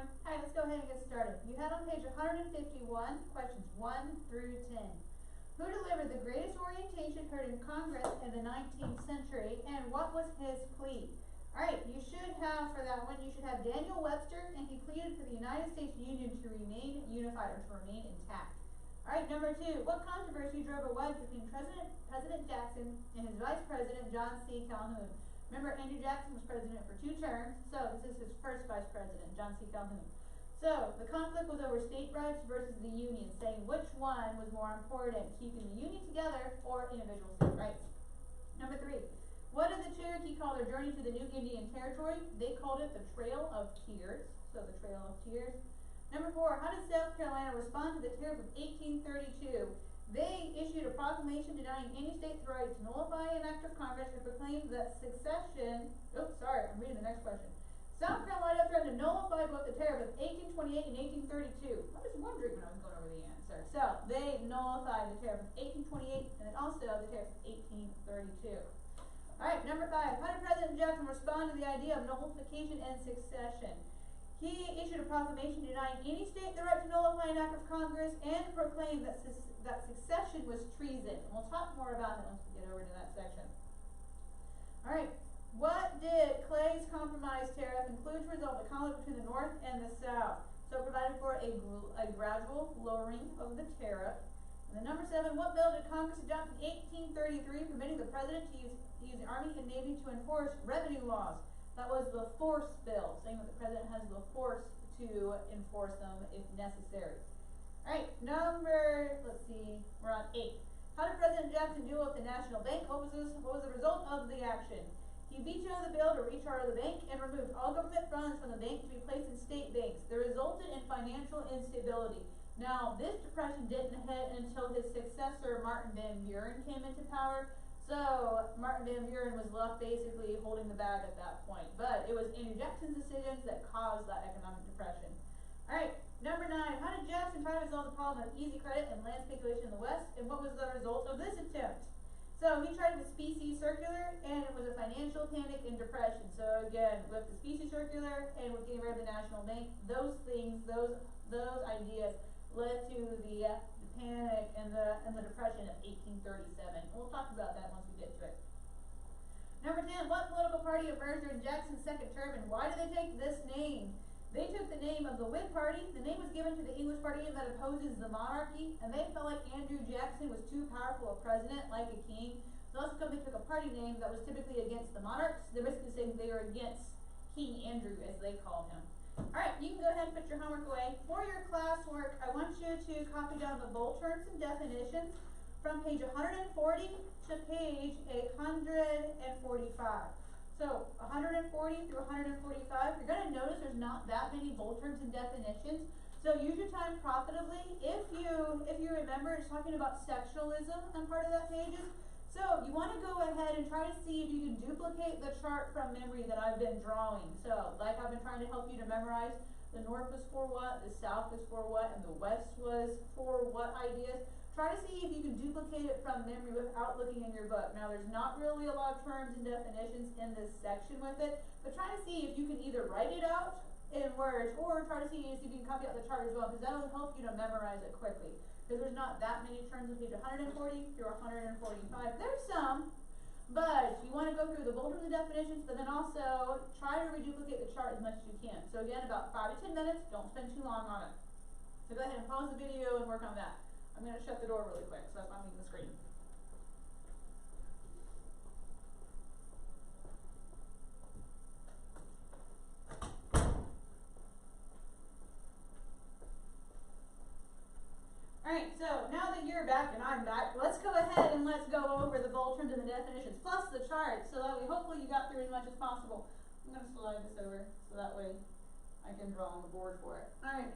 everyone. Alright, let's go ahead and get started. You had on page 151, questions 1 through 10. Who delivered the greatest orientation heard in Congress in the 19th century, and what was his plea? Alright, you should have, for that one, you should have Daniel Webster, and he pleaded for the United States Union to remain unified, or to remain intact. Alright, number 2, what controversy drove a wedge between President Jackson and his Vice President John C. Calhoun? Remember, Andrew Jackson was president for 2 terms, so this is his first vice president, John C. Calhoun. So, the conflict was over state rights versus the Union, saying which one was more important, keeping the Union together or individual state rights. Number 3, what did the Cherokee call their journey to the new Indian Territory? They called it the Trail of Tears, so the Trail of Tears. Number 4, how did South Carolina respond to the tariff of 1832? They issued a proclamation denying any state's right to nullify an act of Congress and proclaimed that secession, I'm reading the next question. South Carolina threatened to nullify both the tariff of 1828 and 1832. I was wondering when I was going over the answer. So, they nullified the tariff of 1828 and then also the tariff of 1832. Alright, number 5, how did President Jackson respond to the idea of nullification and secession? He issued a proclamation denying any state the right to nullify an act of Congress and proclaimed that secession was treason. And we'll talk more about it once we get over to that section. Alright, what did Clay's Compromise tariff include to resolve the conflict between the North and the South? So it provided for a gradual lowering of the tariff. And then number 7, what bill did Congress adopt in 1833 permitting the President to use the Army and Navy to enforce revenue laws? That was the Force Bill, saying that the President has the force to enforce them if necessary. Alright, we're on 8. How did President Jackson deal with the National Bank? What was the result of the action? He vetoed the bill to recharter the bank and removed all government funds from the bank to be placed in state banks. That resulted in financial instability. Now, this depression didn't hit until his successor, Martin Van Buren, came into power. So, Martin Van Buren was left basically holding the bag at that point. But it was Andrew Jackson's decisions that caused that economic depression. Alright, number 9. How did Jackson try to resolve the problem of easy credit and land speculation in the West? And what was the result of this attempt? So, he tried the Specie Circular, and it was a financial panic and depression. So, again, with the Specie Circular and with getting rid of the National Bank, those ideas led to the panic and the depression of 1837. And we'll talk about that once we get to it. Number 10, what political party emerged during Jackson's second term, and why did they take this name? They took the name of the Whig Party. The name was given to the English party that opposes the monarchy, and they felt like Andrew Jackson was too powerful a president, like a king. So that's because they took a party name that was typically against the monarchs. They're basically saying they were against King Andrew, as they called him. Alright, you can go ahead and put your homework away. For your classwork, I want you to copy down the bold terms and definitions from page 140 to page 145. So, 140 through 145, you're going to notice there's not that many bold terms and definitions. So use your time profitably. If you remember, it's talking about sectionalism on part of that page. So you want to go ahead and try to see if you can duplicate the chart from memory that I've been drawing. So, like I've been trying to help you to memorize, the North was for what, the South was for what, and the West was for what ideas. Try to see if you can duplicate it from memory without looking in your book. Now, there's not really a lot of terms and definitions in this section with it, but try to see if you can either write it out in words or try to see if you can copy out the chart as well, because that will help you to memorize it quickly. Because there's not that many terms on page 140 through 145. There's some, but you want to go through the bold terms and definitions, but then also try to reduplicate the chart as much as you can. So again, about 5 to 10 minutes. Don't spend too long on it. So go ahead and pause the video and work on that. I'm going to shut the door really quick, so that's why I'm leaving the screen. Alright, so now that you're back and I'm back, let's go ahead and let's go over the bold terms and the definitions, plus the chart, so that way hopefully you got through as much as possible. I'm going to slide this over, so that way I can draw on the board for it. Alright,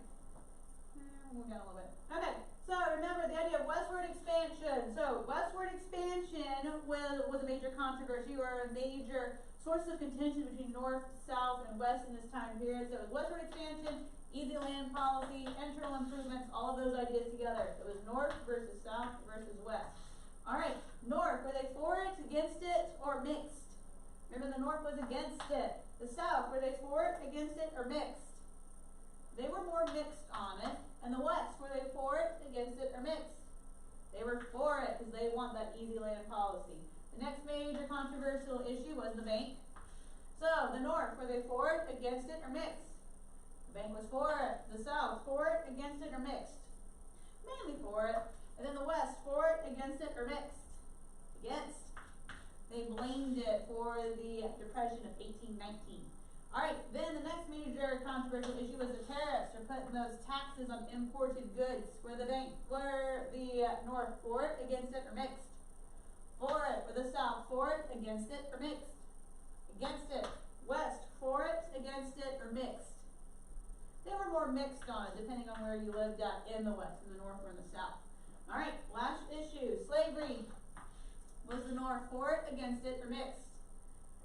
we'll move down a little bit. Okay, so remember the idea of westward expansion. So westward expansion was a major controversy or a major source of contention between North, South, and West in this time period. So it was westward expansion, easy land policy, internal improvements, all of those ideas together. So it was North versus South versus West. Alright, North, were they for it, against it, or mixed? Remember the North was against it. The South, were they for it, against it, or mixed? they were more mixed on it. And the West, were they for it, against it, or mixed? They were for it because they want that easy land policy. The next major controversial issue was the bank. So the North, were they for it, against it, or mixed? The bank was for it. The South, for it, against it, or mixed? Mainly for it. And then the West, for it, against it, or mixed? Against. They blamed it for the Depression of 1819. Alright, then the next major controversial issue was the tariffs, or putting those taxes on imported goods. Were the North for it, against it, or mixed? For it. Were the South for it, against it, or mixed? Against it. West for it, against it, or mixed? They were more mixed on it, depending on where you lived at in the West, in the North or in the South. Alright, last issue, slavery. Was the North for it, against it, or mixed?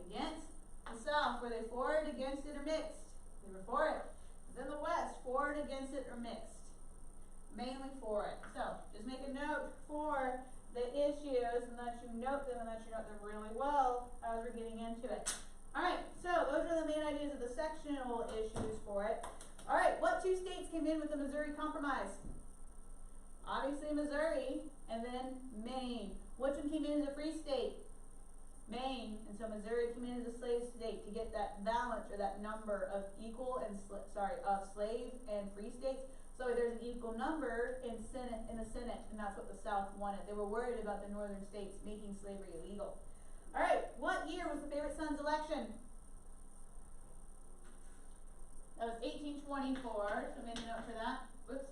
Against. The South, were they for it, against it, or mixed? They were for it. Then the West, for it, against it, or mixed? Mainly for it. So, just make a note for the issues, and that you note them, and that you note them really well as we're getting into it. Alright, so those are the main ideas of the sectional issues for it. Alright, what two states came in with the Missouri Compromise? Obviously Missouri, and then Maine. Which one came in as a free state? Maine. And so Missouri came in as a slave state to get that balance, or that number of of slave and free states. So there's an equal number in the Senate, and that's what the South wanted. They were worried about the northern states making slavery illegal. Alright, what year was the favorite son's election? That was 1824, so make a note for that. Whoops.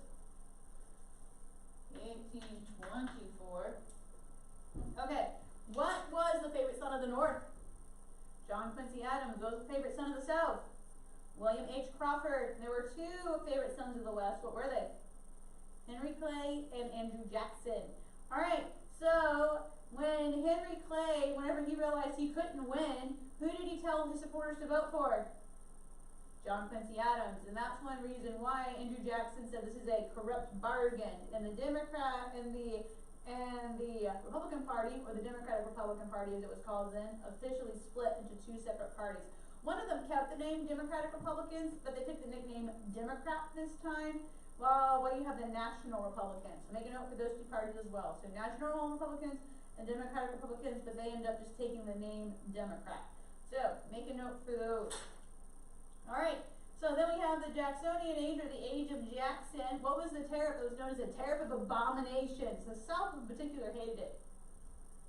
1824. Okay, what was the favorite son of the North? John Quincy Adams. What was the favorite son of the South? William H. Crawford. There were two favorite sons of the West. What were they? Henry Clay and Andrew Jackson. Alright, so when Henry Clay, whenever he realized he couldn't win, who did he tell his supporters to vote for? John Quincy Adams. And that's one reason why Andrew Jackson said this is a corrupt bargain. And the Democrat and the Republican Party, or the Democratic Republican Party as it was called then, officially split into two separate parties. One of them kept the name Democratic Republicans, but they took the nickname Democrat this time, while you have the National Republicans. So make a note for those two parties as well. So National Republicans and Democratic Republicans, but they end up just taking the name Democrat. So make a note for those. Alright, so then we have the Jacksonian Age, or the Age of Jackson. What was the tariff? It was known as the Tariff of Abominations. The South in particular hated it.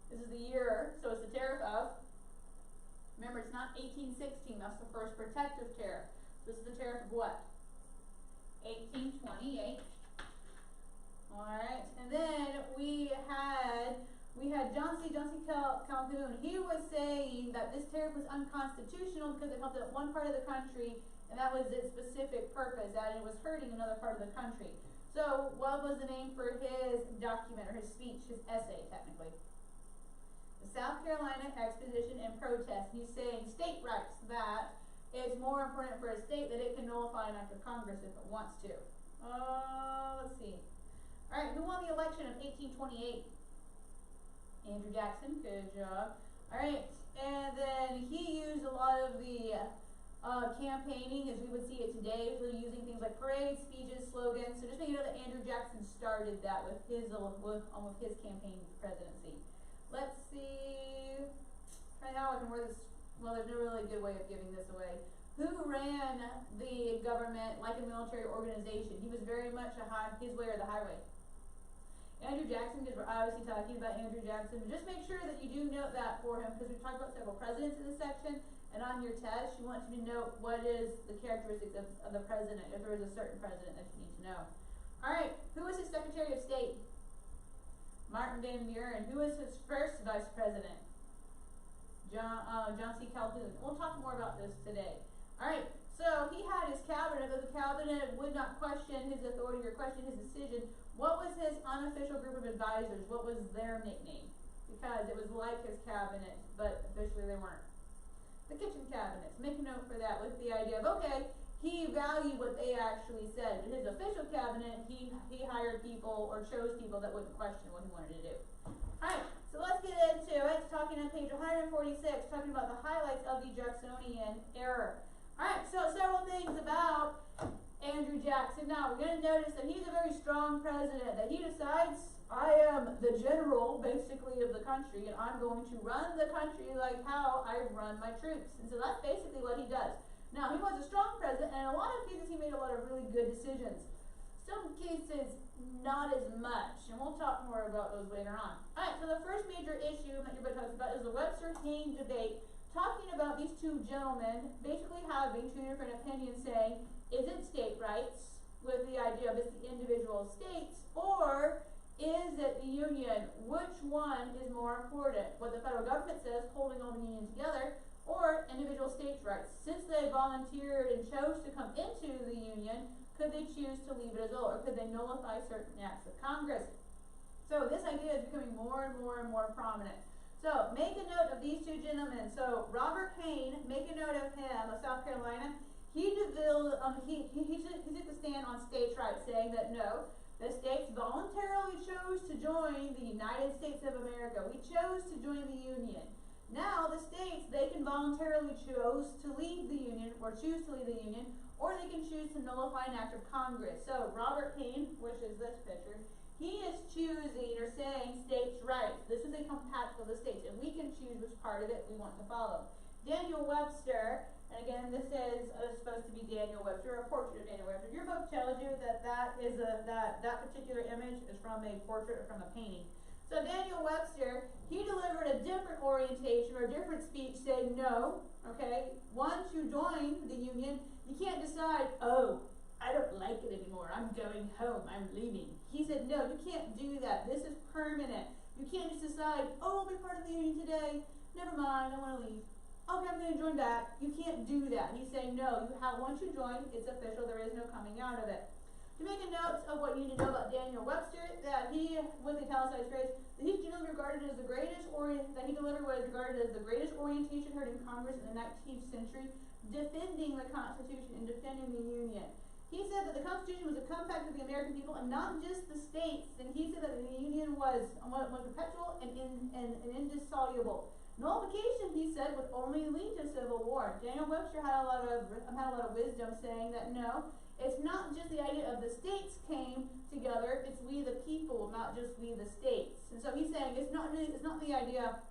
This is the year, so it's the tariff of, remember it's not 1816, that's the first protective tariff. This is the tariff of what? 1828. Alright, and then we had John C. Calhoun. He was saying that this tariff was unconstitutional because it helped out one part of the country, and that was its specific purpose, and it was hurting another part of the country. So what was the name for his document, or his speech, his essay technically? The South Carolina Exposition and Protest. He's saying state rights, that it's more important for a state that it can nullify an act of Congress if it wants to. Let's see. Alright, who won the election of 1828? Andrew Jackson, good job. Alright, and then he used a lot of the campaigning as we would see it today, really using things like parades, speeches, slogans. So just make you know that Andrew Jackson started that with his campaign presidency. Let's see. Try how I can word this. Well, there's no really good way of giving this away. Who ran the government like a military organization? He was very much his way or the highway. Andrew Jackson, because we're obviously talking about Andrew Jackson. Just make sure that you do note that for him, because we've talked about several presidents in this section, and on your test, you want you to note what is the characteristics of the president, if there is a certain president that you need to know. Alright, who was his Secretary of State? Martin Van Buren. Who was his first Vice President? John C. Calhoun. We'll talk more about this today. Alright, so he had his cabinet, but the cabinet would not question his authority or question his decision. What was his unofficial group of advisors? What was their nickname? Because it was like his cabinet, but officially they weren't. The kitchen cabinets. Make a note for that with the idea of, okay, he valued what they actually said. In his official cabinet, he hired people or chose people that wouldn't question what he wanted to do. Alright, so let's get into it. Talking on page 146, talking about the highlights of the Jacksonian era. Alright, so several things about Andrew Jackson. Now, we're going to notice that he's a very strong president, that he decides, I am the general, basically, of the country, and I'm going to run the country like how I run my troops. And so that's basically what he does. Now, he was a strong president, and in a lot of cases he made a lot of really good decisions. Some cases, not as much, and we'll talk more about those later on. Alright, so the first major issue that everybody talks about is the Webster-Hayne debate, talking about these two gentlemen basically having two different opinions, saying, is it state rights with the idea of it's the individual states, or is it the union? Which one is more important? What the federal government says, holding all the union together, or individual states' rights? Since they volunteered and chose to come into the union, could they choose to leave it as well, or could they nullify certain acts of Congress? So this idea is becoming more and more and more prominent. So make a note of these two gentlemen. So Robert Hayne, make a note of him, of South Carolina. He took the stand on states' rights, saying that no, the states voluntarily chose to join the United States of America. We chose to join the Union. Now the states, they can voluntarily choose to leave the Union, or choose to leave the Union, or they can choose to nullify an act of Congress. So Robert Hayne, which is this picture, he is choosing or saying states' rights. This is a compact of the states, and we can choose which part of it we want to follow. Daniel Webster, and again, this is supposed to be Daniel Webster, a portrait of Daniel Webster. Your book tells you that that particular image is from a portrait or from a painting. So Daniel Webster, he delivered a different orientation or a different speech, saying no. Okay, once you join the union, you can't decide, oh, I don't like it anymore, I'm going home, I'm leaving. He said, no, you can't do that. This is permanent. You can't just decide, oh, I'll be part of the union today. Never mind, I want to leave. Okay, I'm going to join back. You can't do that. He's saying, no, once you join, it's official. There is no coming out of it. To make a note of what you need to know about Daniel Webster, that he, with the italicized phrase, that he generally regarded as the greatest that he delivered was regarded as the greatest orientation heard in Congress in the 19th century, defending the Constitution and defending the Union. He said that the Constitution was a compact of the American people and not just the states, and he said that the Union was perpetual and indissoluble. Nullification, he said, would only lead to civil war. Daniel Webster had a lot of wisdom, saying that no, it's not just the idea of the states came together, it's we the people, not just we the states. And so he's saying it's not the idea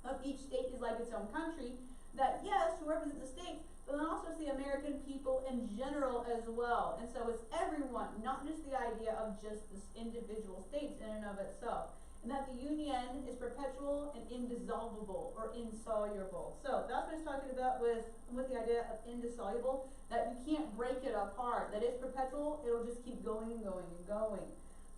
of each state is like its own country, that yes, to represent the states, but then also it's the American people in general as well. And so it's everyone, not just the idea of just the individual states in and of itself. And that the union is perpetual and indissoluble or insoluble. So that's what he's talking about with the idea of indissoluble, that you can't break it apart, that it's perpetual, it'll just keep going and going and going.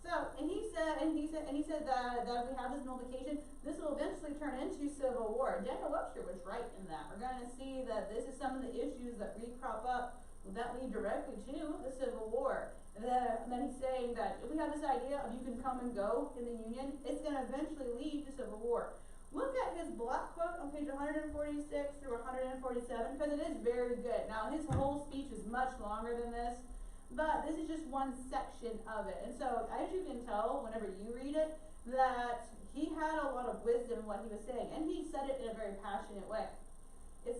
So, and he said that if we have this nullification, this will eventually turn into civil war. Daniel Webster was right in that. We're going to see that this is some of the issues that crop up that lead directly to the Civil War. And then he's saying that if we have this idea of you can come and go in the Union, it's going to eventually lead to Civil War. Look at his block quote on page 146 through 147, because it is very good. Now, his whole speech is much longer than this, but this is just one section of it. And so, as you can tell, whenever you read it, that he had a lot of wisdom in what he was saying, and he said it in a very passionate way.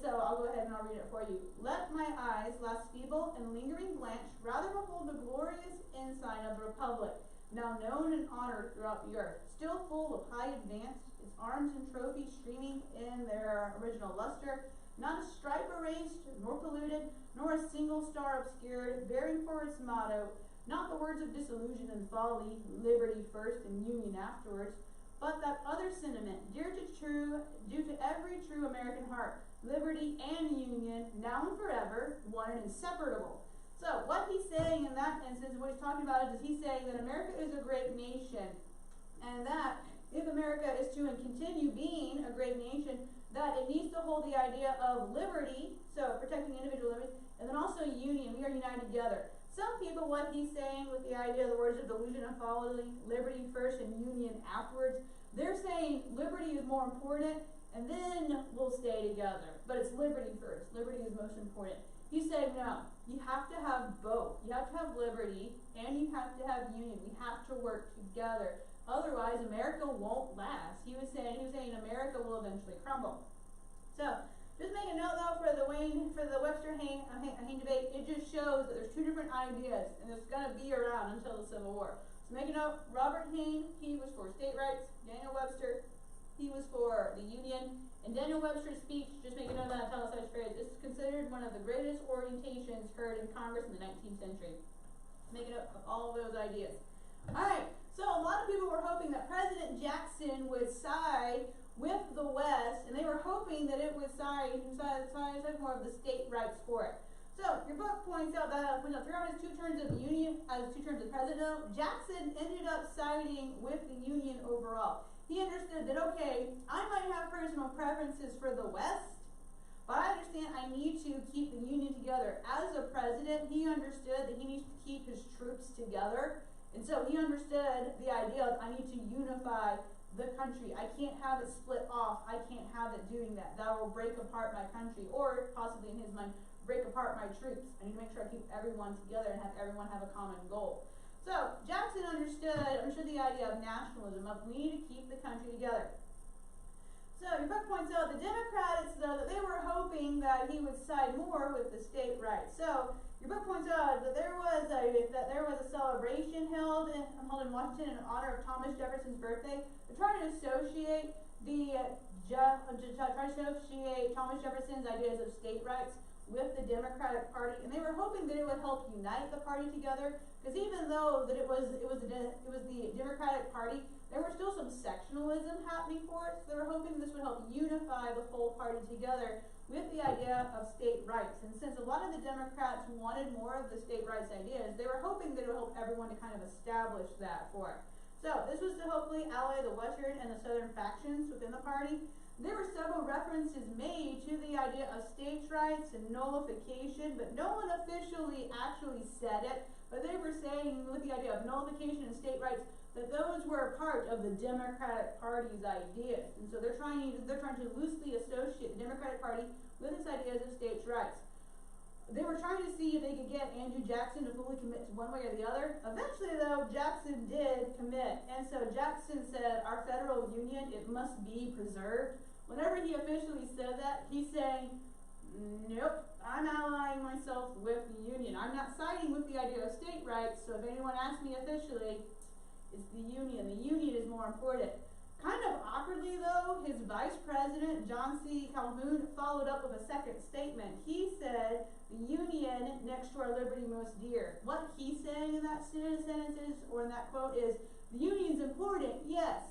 So I'll go ahead and I'll read it for you. Let my eyes, last feeble and lingering blanch, rather behold the glorious ensign of the Republic, now known and honored throughout the earth, still full of high advance, its arms and trophies streaming in their original luster, not a stripe erased, nor polluted, nor a single star obscured, bearing for its motto, not the words of disillusion and folly, liberty first and union afterwards, but that other sentiment, dear to every true American heart, liberty and union, now and forever, one and inseparable. So what he's saying in that instance, what he's talking about is he's saying that America is a great nation, and that if America is to continue being a great nation, that it needs to hold the idea of liberty, so protecting individual liberties, and then also union. We are united together. Some people, what he's saying with the idea of the words of delusion and folly, liberty first and union afterwards, they're saying liberty is more important, and then we'll stay together. But it's liberty first. Liberty is most important. He's saying no, you have to have both. You have to have liberty and you have to have union. We have to work together. Otherwise, America won't last. He was saying America will eventually crumble. So, to Just make a note though for the Webster-Hayne debate. It just shows that there's two different ideas, and it's going to be around until the Civil War. So make a note. Robert Hayne, he was for state rights. Daniel Webster, he was for the Union. In Daniel Webster's speech, just make a note of that italicized phrase. This is considered one of the greatest orientations heard in Congress in the 19th century. Make a note of all of those ideas. All right. So a lot of people were hoping that President Jackson would side with the West, and they were hoping that it would side more of the state rights for it. So your book points out that throughout his 2 terms of the Union, as 2 terms of president, Jackson ended up siding with the Union overall. He understood that, okay, I might have personal preferences for the West, but I understand I need to keep the Union together. As a president, he understood that he needs to keep his troops together, and so he understood the idea of I need to unify the country. I can't have it split off. I can't have it doing that. That will break apart my country, or possibly in his mind, break apart my troops. I need to make sure I keep everyone together and have everyone have a common goal. So Jackson understood the idea of nationalism, of we need to keep the country together. So your book points out the Democrats, though, that they were hoping that he would side more with the state rights. So your book points out that there was a celebration held in Washington in honor of Thomas Jefferson's birthday to try to associate Thomas Jefferson's ideas of state rights with the Democratic Party, and they were hoping that it would help unite the party together. Because even though that it was the Democratic Party, there was still some sectionalism happening for it. So they were hoping this would help unify the whole party together with the idea of state rights. And since a lot of the Democrats wanted more of the state rights ideas, they were hoping that it would help everyone to kind of establish that for it. So this was to hopefully ally the Western and the Southern factions within the party. There were several references made to the idea of states' rights and nullification, but no one officially actually said it. But they were saying with the idea of nullification and state rights that those were a part of the Democratic Party's ideas. And so they're trying to loosely associate the Democratic Party with its ideas of states' rights. They were trying to see if they could get Andrew Jackson to fully commit to one way or the other. Eventually, though, Jackson did commit. And so Jackson said, our federal union, it must be preserved. Whenever he officially said that, he's saying, nope, I'm allying myself with the Union. I'm not siding with the idea of state rights, so if anyone asks me officially, it's the Union. The Union is more important. Kind of awkwardly, though, his vice president, John C. Calhoun, followed up with a second statement. He said, the Union next to our liberty most dear. What he's saying in that sentence or in that quote is, the Union's important, yes,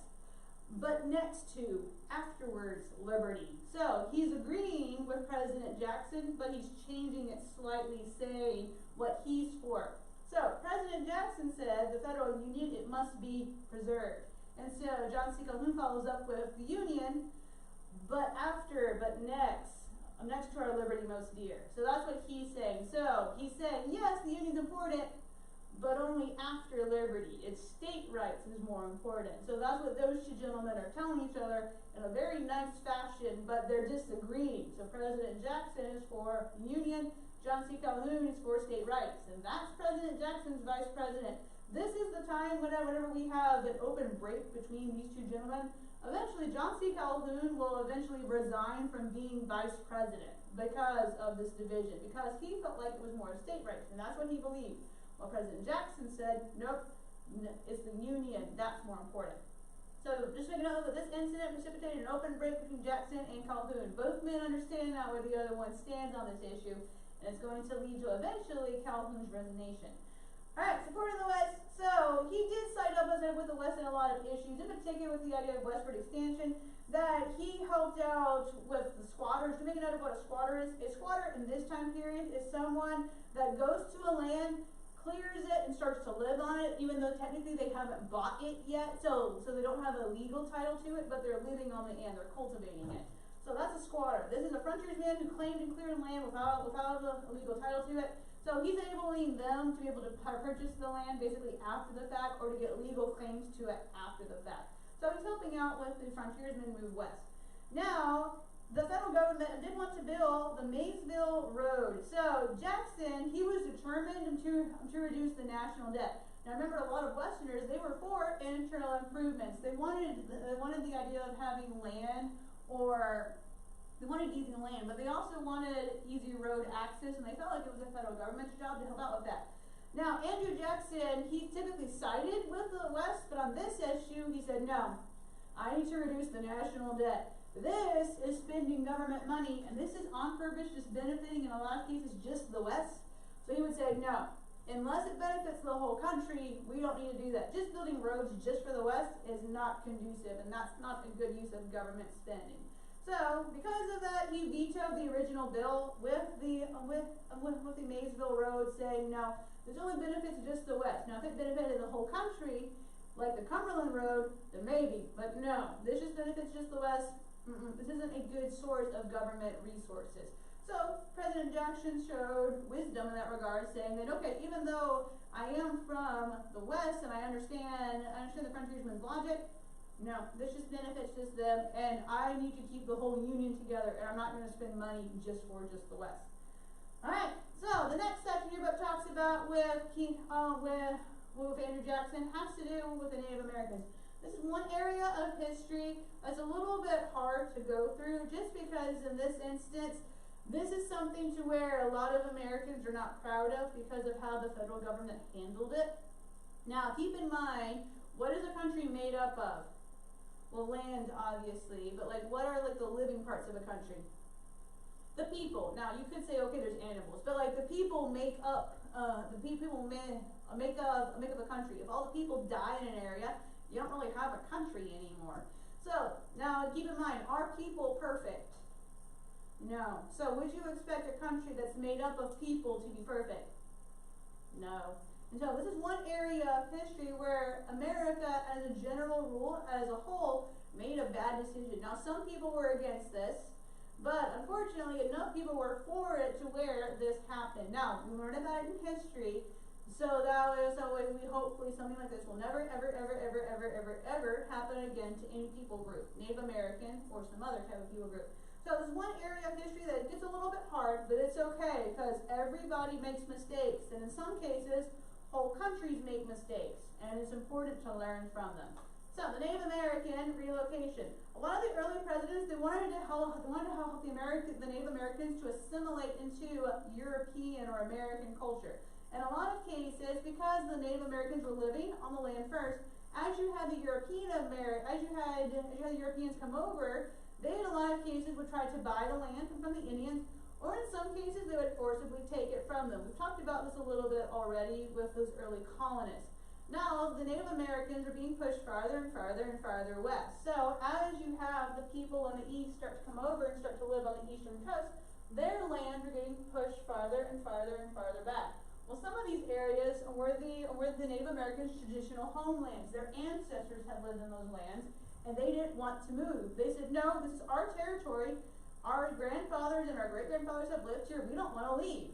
but next to, afterwards, liberty. So he's agreeing with President Jackson, but he's changing it slightly, saying what he's for. So President Jackson said the federal union, it must be preserved. And so John C. Calhoun follows up with the Union, but next to our liberty most dear. So that's what he's saying. So he's saying, yes, the Union's important, but only after liberty. It's state rights is more important. So that's what those two gentlemen are telling each other in a very nice fashion, but they're disagreeing. So President Jackson is for Union, John C. Calhoun is for state rights, and that's President Jackson's vice president. This is the time whenever we have an open break between these two gentlemen. Eventually, John C. Calhoun will eventually resign from being vice president because of this division, because he felt like it was more state rights, and that's what he believed. Well, President Jackson said, nope, it's the Union, that's more important. So just make a note that this incident precipitated an open break between Jackson and Calhoun. Both men understand now where the other one stands on this issue, and it's going to lead to eventually Calhoun's resignation. Alright, support of the West. So he did side up with the West in a lot of issues, in particular with the idea of westward expansion, that he helped out with the squatters. To make a note of what a squatter is, a squatter in this time period is someone that goes to a land, clears it, and starts to live on it, even though technically they haven't bought it yet, so they don't have a legal title to it, but they're living on the land, they're cultivating it. So that's a squatter. This is a frontiersman who claimed and cleared land without a legal title to it. So he's enabling them to be able to purchase the land basically after the fact, or to get legal claims to it after the fact. So he's helping out with the frontiersmen move west. Now, the federal government did want to build the Maysville Road. So Jackson, he was determined to reduce the national debt. Now remember, a lot of Westerners, they were for internal improvements. They wanted the idea of having land or They wanted easy land, but they also wanted easy road access, and they felt like it was the federal government's job to help out with that. Now, Andrew Jackson, he typically sided with the West, but on this issue, he said, no, I need to reduce the national debt. This is spending government money, and this is on purpose, just benefiting, in a lot of cases, just the West. So he would say, no, unless it benefits the whole country, we don't need to do that. Just building roads just for the West is not conducive, and that's not a good use of government spending. So, because of that, he vetoed the original bill with the Maysville Road, saying, no, this only benefits just the West. Now, if it benefited the whole country, like the Cumberland Road, then maybe, but no, this just benefits just the West. This isn't a good source of government resources. So, President Jackson showed wisdom in that regard, saying that, okay, even though I am from the West and I understand the frontiersman's logic, no, this just benefits just them, and I need to keep the whole Union together, and I'm not going to spend money just for just the West. Alright, so the next section your book talks about with Andrew Jackson has to do with the Native Americans. This is one area of history that's a little bit hard to go through, just because in this instance, this is something to where a lot of Americans are not proud of because of how the federal government handled it. Now, keep in mind, what is a country made up of? Well, land, obviously, but like, what are like the living parts of a country? The people. Now, you could say, okay, there's animals, but like the people make up make up a country. If all the people die in an area, you don't really have a country anymore. So now, keep in mind, are people perfect? No. So would you expect a country that's made up of people to be perfect? No. And so this is one area of history where America, as a general rule, as a whole, made a bad decision. Now, some people were against this, but unfortunately, enough people were for it to where this happened. Now, we learn about it in history, so that way we hopefully something like this will never, ever happen again to any people group, Native American or some other type of people group. So there's one area of history that gets a little bit hard, but it's okay, because everybody makes mistakes, and in some cases, whole countries make mistakes, and it's important to learn from them. So, the Native American relocation. A lot of the early presidents, they wanted to help the Native Americans to assimilate into European or American culture. In a lot of cases, because the Native Americans were living on the land first, as you had the Europeans come over, they in a lot of cases would try to buy the land from the Indians, or in some cases they would forcibly take it from them. We've talked about this a little bit already with those early colonists. Now, the Native Americans are being pushed farther and farther and farther west. So, as you have the people on the east start to come over and start to live on the eastern coast, their lands are getting pushed farther and farther and farther back. Well, some of these areas were the Native Americans' traditional homelands. Their ancestors had lived in those lands, and they didn't want to move. They said, no, this is our territory. Our grandfathers and our great-grandfathers have lived here. We don't want to leave.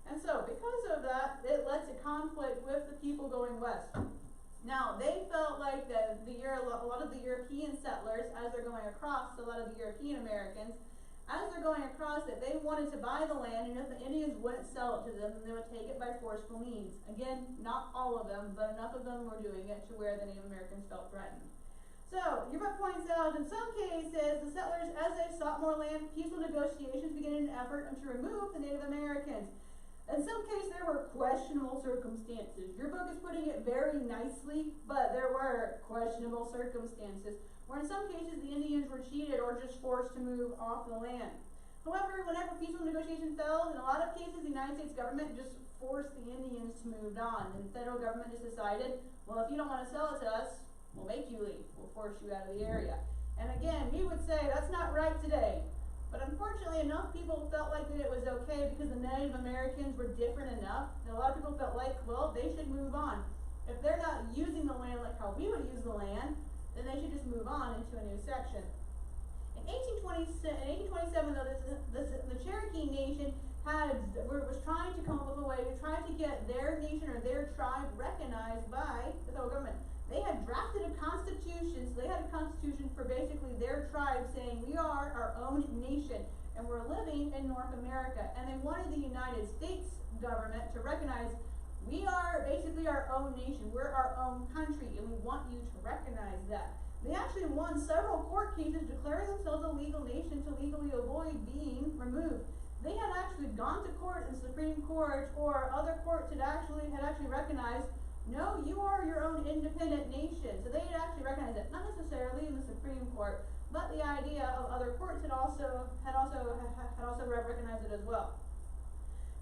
And so, because of that, it led to conflict with the people going west. Now, they felt like a lot of the European settlers, as they're going across, a lot of the European Americans, as they're going across it, they wanted to buy the land, and if the Indians wouldn't sell it to them, then they would take it by forceful means. Again, not all of them, but enough of them were doing it to where the Native Americans felt threatened. So, your book points out, in some cases, the settlers, as they sought more land, peaceful negotiations began an effort to remove the Native Americans. In some cases, there were questionable circumstances. Your book is putting it very nicely, but there were questionable circumstances, where in some cases the Indians were cheated or just forced to move off the land. However, whenever peaceful negotiations failed, in a lot of cases, the United States government just forced the Indians to move on, and the federal government just decided, well, if you don't want to sell it to us, we'll make you leave. We'll force you out of the area. And again, we would say that's not right today. But unfortunately, enough people felt like that it was okay because the Native Americans were different enough. And a lot of people felt like, well, they should move on. If they're not using the land like how we would use the land, then they should just move on into a new section. In 1827, though, the Cherokee Nation was trying to come up with a way to try to get their nation or their tribe recognized by the federal government. They had drafted a constitution, so they had a constitution for basically their tribe saying, we are our own nation, and we're living in North America. And they wanted the United States government to recognize, we are basically our own nation, we're our own country, and we want you to recognize that. They actually won several court cases declaring themselves a legal nation to legally avoid being removed. They had actually gone to court in Supreme Court or other courts had actually recognized, no, you are your own independent nation. So they had actually recognized it, not necessarily in the Supreme Court, but the idea of other courts had also recognized it as well.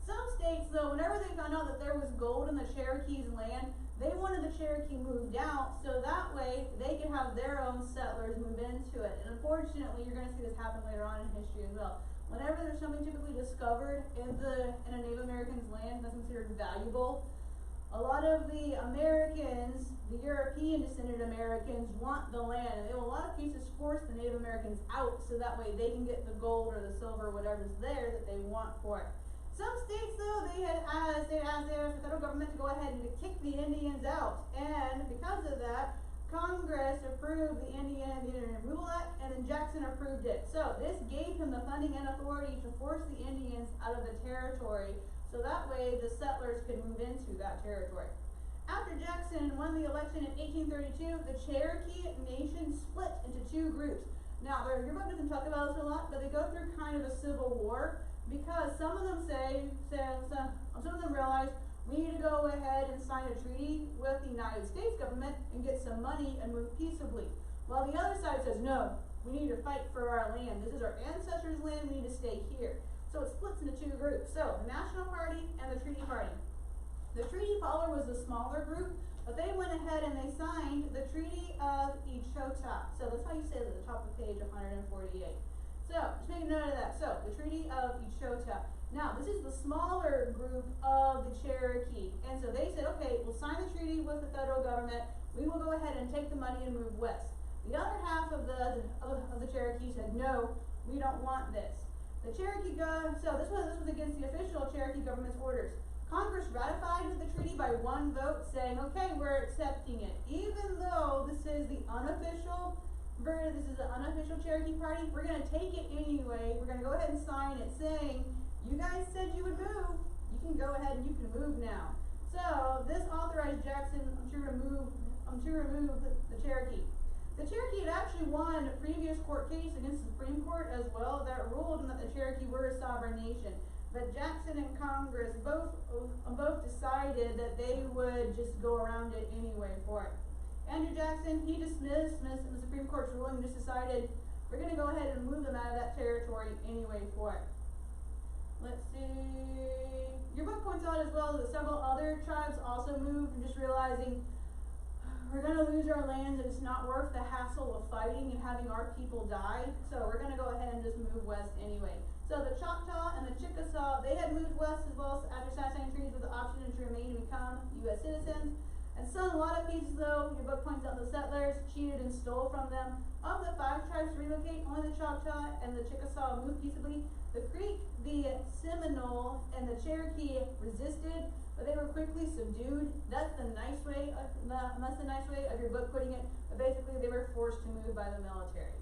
Some states, though, whenever they found out that there was gold in the Cherokees' land, they wanted the Cherokee moved out so that way they could have their own settlers move into it. And unfortunately, you're going to see this happen later on in history as well. Whenever there's something typically discovered in a Native American's land that's considered valuable, a lot of the Americans, the European descended Americans, want the land, and they will in a lot of cases force the Native Americans out so that way they can get the gold or the silver or whatever's there that they want for it. Some states, though, they asked the federal government to go ahead and to kick the Indians out, and because of that, Congress approved the Indian Removal Act, and then Jackson approved it. So this gave him the funding and authority to force the Indians out of the territory, so that way the settlers could move into that territory. After Jackson won the election in 1832, the Cherokee Nation split into two groups. Now, your book doesn't talk about this a lot, but they go through kind of a civil war, because some of them some of them realize we need to go ahead and sign a treaty with the United States government and get some money and move peaceably. While the other side says, no, we need to fight for our land. This is our ancestors' land, we need to stay here. So it splits into two groups. So, the National Party and the Treaty Party. The Treaty Party was the smaller group, but they went ahead and they signed the Treaty of Echota. So that's how you say it at the top of page 148. So, just make a note of that. So, the Treaty of Echota. Now, this is the smaller group of the Cherokee. And so they said, okay, we'll sign the treaty with the federal government. We will go ahead and take the money and move west. The other half of the Cherokee said, no, we don't want this. The Cherokee so this was against the official Cherokee government's orders. Congress ratified the treaty by one vote, saying, okay, we're accepting it. Even though this is the unofficial Cherokee Party, we're going to take it anyway. We're going to go ahead and sign it, saying, you guys said you would move. You can go ahead and you can move now. So this authorized Jackson to remove the Cherokee. The Cherokee had actually won a previous court case against the Supreme Court as well that ruled that the Cherokee were a sovereign nation. But Jackson and Congress both decided that they would just go around it anyway for it. Andrew Jackson, he dismissed the Supreme Court's ruling and just decided we're going to go ahead and move them out of that territory anyway for it. Let's see. Your book points out as well that several other tribes also moved, and just realizing we're going to lose our lands and it's not worth the hassle of fighting and having our people die. So we're going to go ahead and just move west anyway. So the Choctaw and the Chickasaw, they had moved west as well after signing treaties with the option to remain and become U.S. citizens. And so in a lot of cases, though, your book points out the settlers cheated and stole from them. Of the 5 tribes to relocate, only the Choctaw and the Chickasaw moved peaceably. The Creek, the Seminole, and the Cherokee resisted, but they were quickly subdued. That's the nice way of your book putting it. But basically, they were forced to move by the military.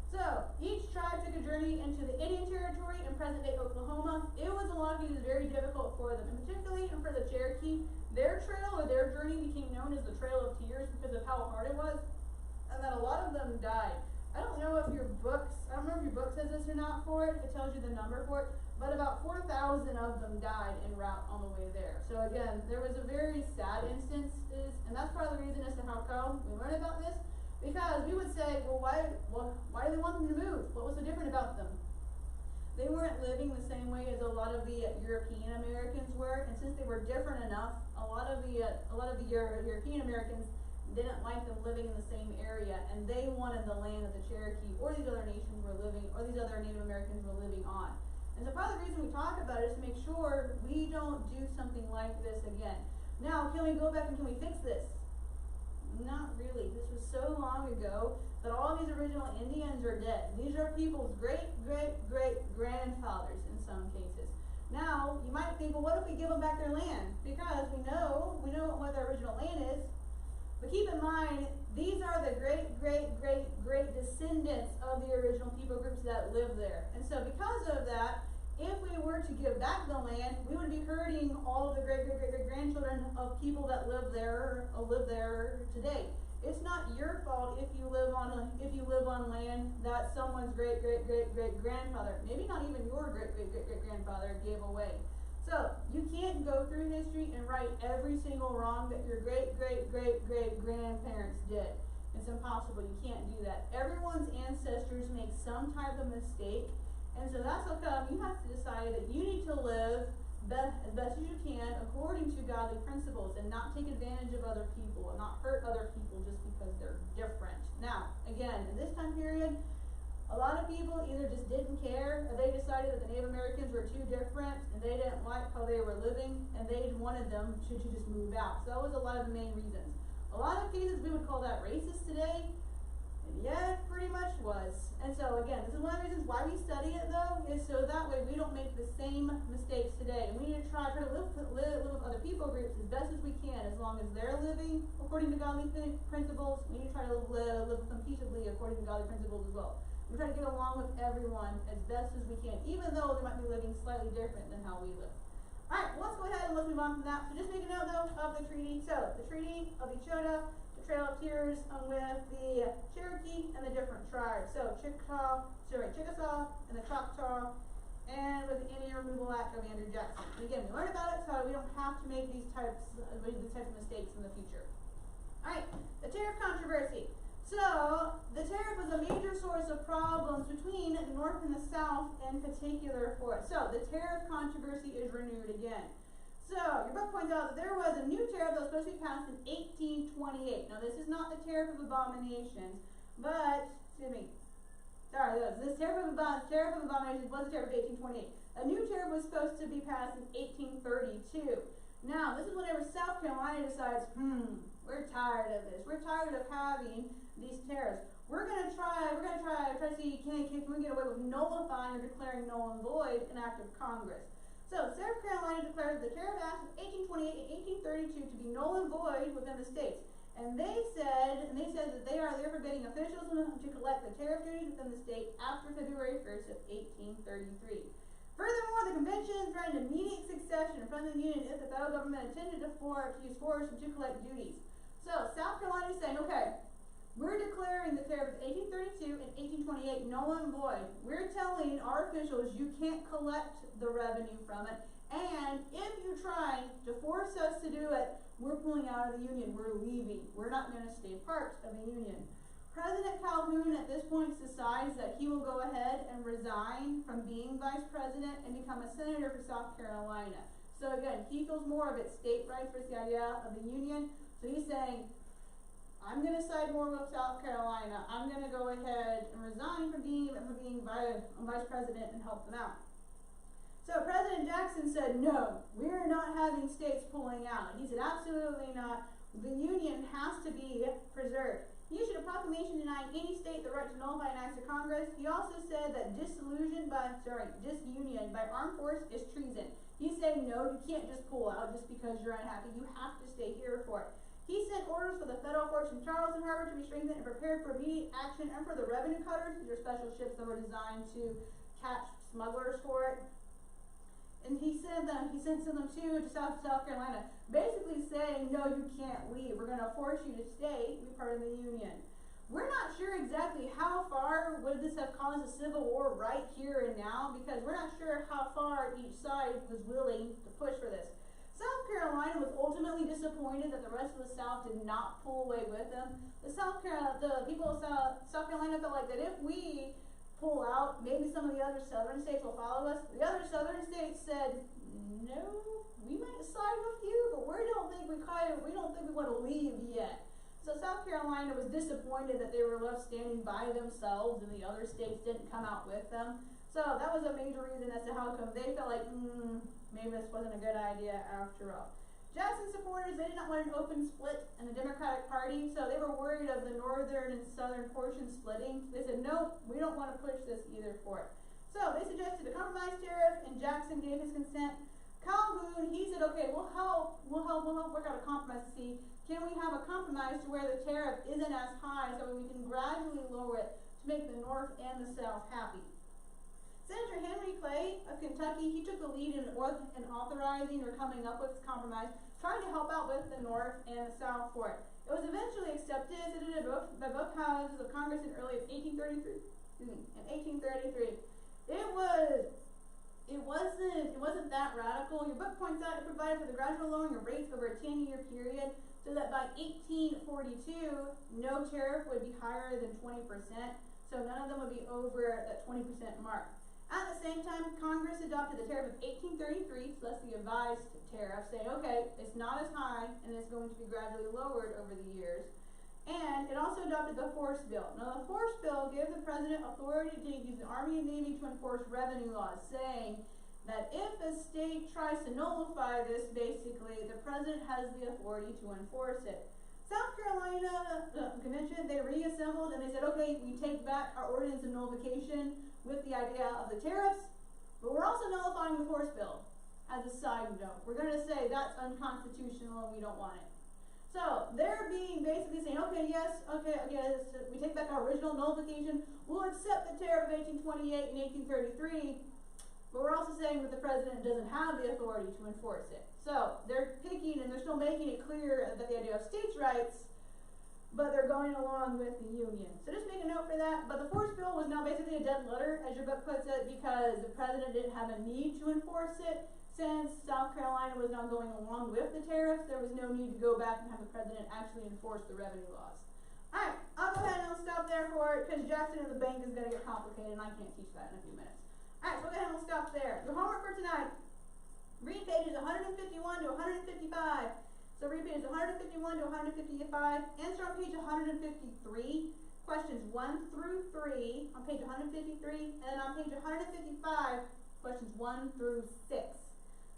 So each tribe took a journey into the Indian Territory in present-day Oklahoma. It was in a lot of cases very difficult for them, and particularly for the Cherokee. Their trail or their journey became known as the Trail of Tears because of how hard it was, and that a lot of them died. I don't know if your book says this or not for it, if it tells you the number for it, but about 4,000 of them died en route on the way there. So again, there was a very sad instances, and that's part of the reason as to how come we learn about this, because we would say, well, why do they want them to move? What was so different about them? They weren't living the same way as a lot of the European Americans were, and since they were different enough, a lot of the European Americans didn't like them living in the same area, and they wanted the land that the Cherokee or these other nations were living, or these other Native Americans were living on. And so part of the reason we talk about it is to make sure we don't do something like this again. Now, can we go back and can we fix this? Not really. This was so long ago that all of these original Indians are dead. These are people's great-great-great-grandfathers in some cases. Now, you might think, well, what if we give them back their land? Because we know what their original land is. But keep in mind, these are the great descendants of the original people groups that live there. And so because of that, if we were to give back the land, we would be hurting all of the great-great-great-grandchildren of people that live there today. It's not your fault if you live on land that someone's great grandfather, maybe not even your great grandfather, gave away. So you can't go through history and right every single wrong that your great grandparents did. It's impossible. You can't do that. Everyone's ancestors make some type of mistake, and so that's how come you have to decide that you need to live as best as you can according to godly principles and not take advantage of other people and not hurt other people just because they're different. Now, again, in this time period, a lot of people either just didn't care, or they decided that the Native Americans were too different and they didn't like how they were living and they wanted them to just move out. So that was a lot of the main reasons. A lot of cases we would call that racist today, and yeah, it pretty much was. And so again, this is one of the reasons why we study it though, is so that way we don't make the same mistakes today. And we need to try to live with other people groups as best as we can, as long as they're living according to godly principles. We need to try to live with them peaceably according to godly principles as well. We try to get along with everyone as best as we can, even though they might be living slightly different than how we live. Alright, well, let's go ahead and let's move on from that. So just make a note though of the treaty. So the Treaty of Echota, the Trail of Tears with the Cherokee and the different tribes. So Chickasaw and the Choctaw, and with the Indian Removal Act of Andrew Jackson. And again, we learned about it so we don't have to make these types of mistakes in the future. Alright, the tariff controversy. So, the tariff was a major source of problems between the North and the South in particular for it. So, the tariff controversy is renewed again. So, your book points out that there was a new tariff that was supposed to be passed in 1828. Now, this is not the tariff of abominations, but, this tariff of abominations was the tariff of 1828. A new tariff was supposed to be passed in 1832. Now, this is whenever South Carolina decides, we're tired of this. We're tired of having these tariffs. We're gonna try to see can we get away with nullifying or declaring null and void an act of Congress. So South Carolina declared the Tariff Acts of 1828 and 1832 to be null and void within the states. And they said that they are there forbidding officials to collect the tariff duties within the state after February 1st of 1833. Furthermore, the convention threatened immediate succession from the Union if the federal government intended to use force to collect duties. So South Carolina is saying, okay, we're declaring the tariff of 1832 and 1828 null and void. We're telling our officials you can't collect the revenue from it, and if you try to force us to do it, we're pulling out of the Union. We're leaving. We're not going to stay part of the Union. President Calhoun at this point decides that he will go ahead and resign from being vice president and become a senator for South Carolina. So again, he feels more of its state rights versus the idea of the Union. So he's saying, I'm going to side more with South Carolina. I'm going to go ahead and resign from being vice president and help them out. So President Jackson said, no, we're not having states pulling out. He said, absolutely not. The Union has to be preserved. He issued a proclamation denying any state the right to nullify an act of Congress. He also said that disunion by armed force is treason. He's saying, no, you can't just pull out just because you're unhappy. You have to stay here for it. He sent orders for the federal forts in Charleston Harbor to be strengthened and prepared for immediate action, and for the revenue cutters. These are special ships that were designed to catch smugglers for it. And he sent them to South Carolina, basically saying, no, you can't leave. We're going to force you to stay, be part of the Union. We're not sure exactly how far would this have caused a civil war right here and now, because we're not sure how far each side was willing to push for this. South Carolina was ultimately disappointed that the rest of the South did not pull away with them. The people of South Carolina felt like that if we pull out, maybe some of the other southern states will follow us. The other southern states said, no, we might side with you, but we don't think we want to leave yet. So South Carolina was disappointed that they were left standing by themselves and the other states didn't come out with them. So that was a major reason as to how come they felt like, maybe this wasn't a good idea after all. Jackson supporters, they did not want an open split in the Democratic Party, so they were worried of the northern and southern portion splitting. They said, no, we don't want to push this either for it. So they suggested a compromise tariff, and Jackson gave his consent. Calhoun, he said, okay, we'll help work out a compromise to see, can we have a compromise to where the tariff isn't as high so we can gradually lower it to make the North and the South happy. Senator Henry Clay of Kentucky, he took the lead in authorizing or coming up with this compromise, trying to help out with the North and the South for it. It was eventually accepted by both houses of Congress in early 1833. In 1833, it wasn't that radical. Your book points out it provided for the gradual lowering of rates over a 10-year period, so that by 1842, no tariff would be higher than 20%. So none of them would be over that 20% mark. At the same time, Congress adopted the tariff of 1833, so that's the advised tariff, saying, okay, it's not as high, and it's going to be gradually lowered over the years. And it also adopted the Force Bill. Now, the Force Bill gives the president authority to use the Army and Navy to enforce revenue laws, saying that if a state tries to nullify this, basically, the president has the authority to enforce it. South Carolina convention, they reassembled and they said, okay, we take back our ordinance of nullification with the idea of the tariffs, but we're also nullifying the Force Bill. As a side note, we're going to say that's unconstitutional and we don't want it. So they're being basically saying, okay, yes, we take back our original nullification, we'll accept the tariff of 1828 and 1833, but we're also saying that the president doesn't have the authority to enforce it. So they're picking and they're still making it clear that the idea of states' rights, but they're going along with the Union. So just make a note for that. But the Force Bill was now basically a dead letter, as your book puts it, because the president didn't have a need to enforce it. Since South Carolina was now going along with the tariffs, there was no need to go back and have the president actually enforce the revenue laws. Alright, I'll go ahead and I'll stop there for it, because Jackson and the bank is going to get complicated, and I can't teach that in a few minutes. Alright, so go ahead and we'll stop there. Your homework for tonight, read pages 151 to 155. So read pages 151 to 155, answer on page 153, questions 1 through 3 on page 153, and then on page 155, questions 1 through 6.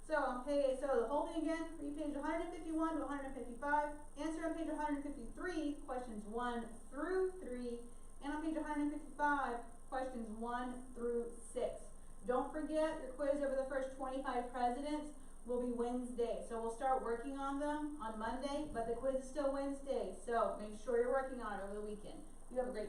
So the whole thing again, read page 151 to 155, answer on page 153, questions 1 through 3, and on page 155, questions 1 through 6. Don't forget your quiz over the first 25 presidents will be Wednesday. So we'll start working on them on Monday, but the quiz is still Wednesday. So make sure you're working on it over the weekend. You have a great